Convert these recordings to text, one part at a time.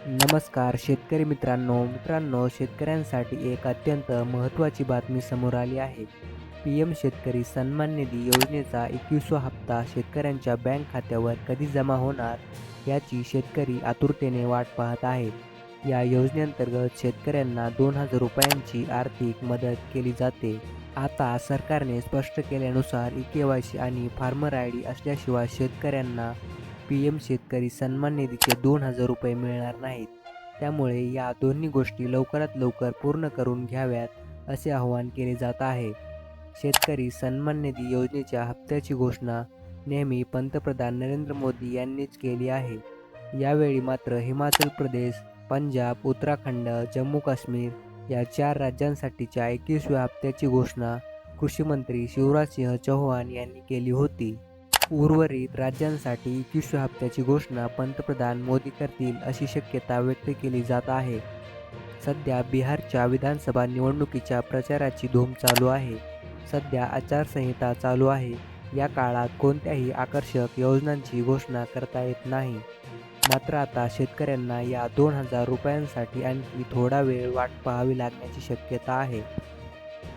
नमस्कार शेतकरी मित्रांनो, शेतकऱ्यांसाठी एक अत्यंत महत्त्वाची बातमी समोर आली आहे. पी-एम शेतकरी सन्मान निधी योजनेचा 21वा हप्ता शेतकऱ्यांच्या बँक खात्यावर कधी जमा होणार याची शेतकरी आतुरतेने वाट पाहत आहेत. या योजनेअंतर्गत शेतकऱ्यांना ₹2,000 आर्थिक मदत केली जाते. आता सरकारने स्पष्ट केल्यानुसार ई-के-वाय-सी आणि फार्मर आय-डी असल्याशिवाय शेतकऱ्यांना पी-एम शेतकरी सन्मान निधीचे ₹2,000 मिळणार नाहीत. त्यामुळे या दोन्ही गोष्टी लवकरात लवकर पूर्ण करून घ्याव्यात असे आवाहन केले जात आहे. शेतकरी सन्मान निधी योजनेच्या हप्त्याची घोषणा नेहमी पंतप्रधान नरेंद्र मोदी यांनीच केली आहे. यावेळी मात्र हिमाचल प्रदेश, पंजाब, उत्तराखंड, जम्मू काश्मीर या 4 राज्यांसाठीच्या 21व्या हप्त्याची घोषणा कृषी मंत्री शिवराजसिंह चौहान यांनी केली होती. उर्वरित राज्यांसाठी 21व्या हप्त्याची घोषणा पंतप्रधान मोदी करतील अशी शक्यता व्यक्त केली जात आहे. सध्या बिहारच्या विधानसभा निवडणुकीच्या प्रचाराची धूम चालू आहे. सध्या आचारसंहिता चालू आहे. या काळात कोणत्याही आकर्षक योजनांची घोषणा करता येत नाही. मात्र आता शेतकऱ्यांना या ₹2,000 आणखी थोडा वेळ वाट पाहावी लागण्याची शक्यता आहे.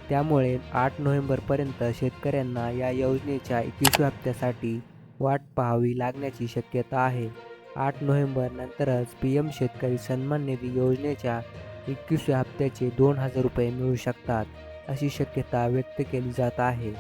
त्यामुळे 8 नोव्हेंबरपर्यंत शेतकऱ्यांना या योजनेच्या 21व्या हप्त्यासाठी वाट पाहावी लागण्याची शक्यता आहे. 8 नोव्हेंबर नंतरच पी-एम शेतकरी सन्मान निधी योजनेच्या 21व्या हप्त्याचे ₹2,000 मिळू शकतात, अशी शक्यता व्यक्त केली जात आहे.